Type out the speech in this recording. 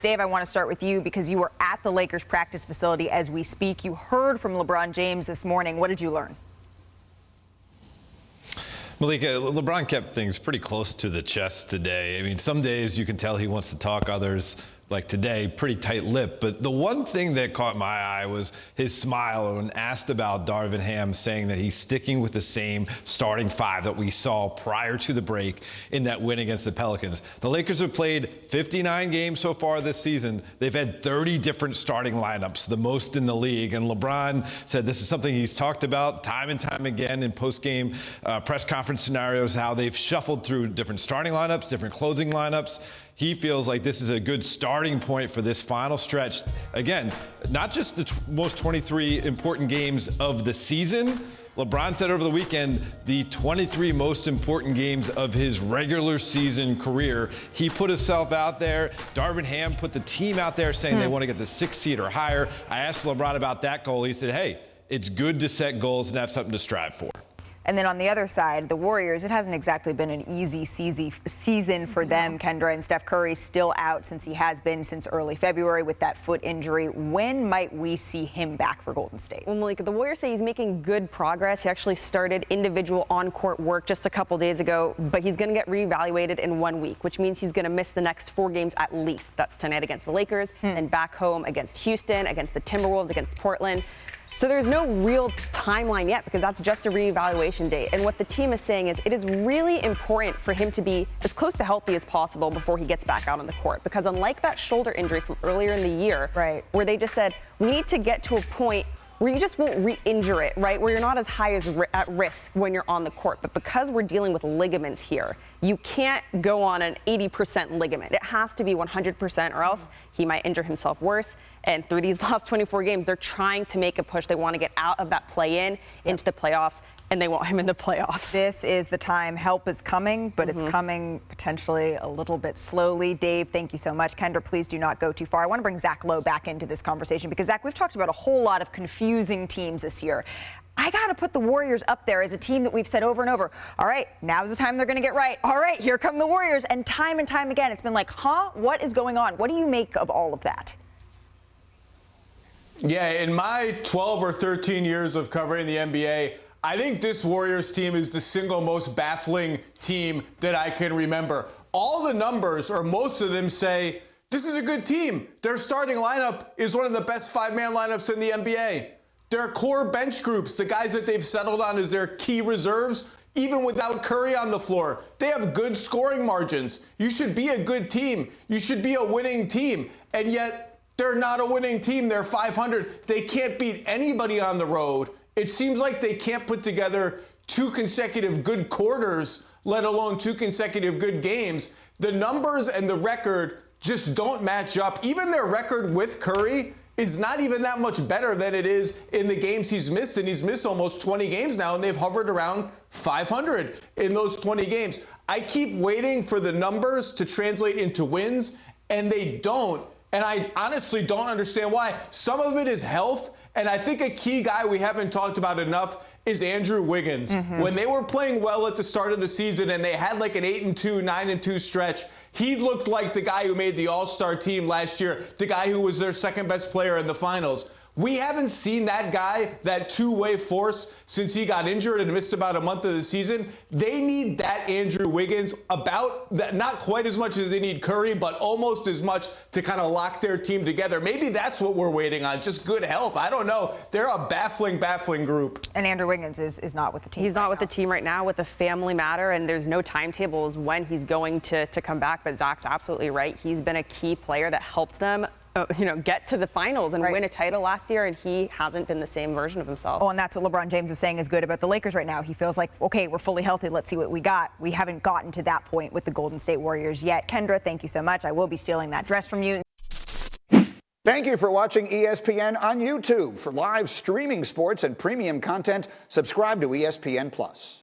Dave, I want to start with you because you were at the Lakers practice facility as we speak. You heard from LeBron James this morning. What did you learn? Malika, LeBron kept things pretty close to the chest today. I mean, some days you can tell he wants to talk, others, like today, pretty tight-lipped. But the one thing that caught my eye was his smile when asked about Darvin Ham, saying that he's sticking with the same starting five that we saw prior to the break in that win against the Pelicans. The Lakers have played 59 games so far this season. They've had 30 different starting lineups, the most in the league. And LeBron said this is something he's talked about time and time again in post-game press conference scenarios, how they've shuffled through different starting lineups, different closing lineups. He feels like this is a good starting point for this final stretch. Again, not just the most 23 important games of the season. LeBron said over the weekend, the 23 most important games of his regular season career. He put himself out there. Darvin Ham put the team out there saying they want to get the 6th seed or higher. I asked LeBron about that goal. He said, hey, it's good to set goals and have something to strive for. And then on the other side, the Warriors, it hasn't exactly been an easy season for them. Kendra, and Steph Curry's still out since he has been since early February with that foot injury. When might we see him back for Golden State? Well, Malika, the Warriors say he's making good progress. He actually started individual on-court work just a couple days ago, but he's going to get reevaluated in 1 week, which means he's going to miss the next 4 games at least. That's tonight against the Lakers and back home against Houston, against the Timberwolves, against Portland. So there's no real timeline yet because that's just a reevaluation date. And what the team is saying is it is really important for him to be as close to healthy as possible before he gets back out on the court. Because unlike that shoulder injury from earlier in the year, where they just said, we need to get to a point where you just won't re-injure it, right? Where you're not as high as at risk when you're on the court. But because we're dealing with ligaments here, you can't go on an 80% ligament. It has to be 100% or else he might injure himself worse. And through these last 24 games, they're trying to make a push. They want to get out of that play-in into the playoffs, and they want him in the playoffs. This is the time. Help is coming, but it's coming potentially a little bit slowly. Dave, thank you so much. Kendra, please do not go too far. I want to bring Zach Lowe back into this conversation because, Zach, we've talked about a whole lot of confusing teams this year. I got to put the Warriors up there as a team that we've said over and over, all right, now's the time they're going to get right. All right, here come the Warriors. And time again, it's been like, what is going on? What do you make of all of that? Yeah, in my 12 or 13 years of covering the NBA, I think this Warriors team is the single most baffling team that I can remember. All the numbers, or most of them, say this is a good team. Their starting lineup is one of the best 5-man lineups in the NBA. Their core bench groups, the guys that they've settled on as their key reserves, even without Curry on the floor, they have good scoring margins. You should be a good team. You should be a winning team. And yet, they're not a winning team. They're 500. They can't beat anybody on the road. It seems like they can't put together 2 consecutive good quarters, let alone 2 consecutive good games. The numbers and the record just don't match up. Even their record with Curry is not even that much better than it is in the games he's missed. And he's missed almost 20 games now, and they've hovered around 500 in those 20 games. I keep waiting for the numbers to translate into wins, and they don't. And I honestly don't understand why. Some of it is health, and I think a key guy we haven't talked about enough is Andrew Wiggins. When they were playing well at the start of the season and they had like an 8-2, 9-2 stretch, he looked like the guy who made the All-Star team last year, the guy who was their second best player in the finals. We haven't seen that guy, that two-way force, since he got injured and missed about a month of the season. They need that Andrew Wiggins, about that, not quite as much as they need Curry, but almost as much to kind of lock their team together. Maybe that's what we're waiting on, just good health. I don't know. They're a baffling group. And Andrew Wiggins is not with the team. He's not with the team right now with a family matter, and there's no timetables when he's going to come back. But Zach's absolutely right. He's been a key player that helped them get to the finals and win a title last year, and he hasn't been the same version of himself. Oh, and that's what LeBron James was saying is good about the Lakers right now. He feels like, okay, we're fully healthy. Let's see what we got. We haven't gotten to that point with the Golden State Warriors yet. Kendra, thank you so much. I will be stealing that dress from you. Thank you for watching ESPN on YouTube. For live streaming sports and premium content, subscribe to ESPN+.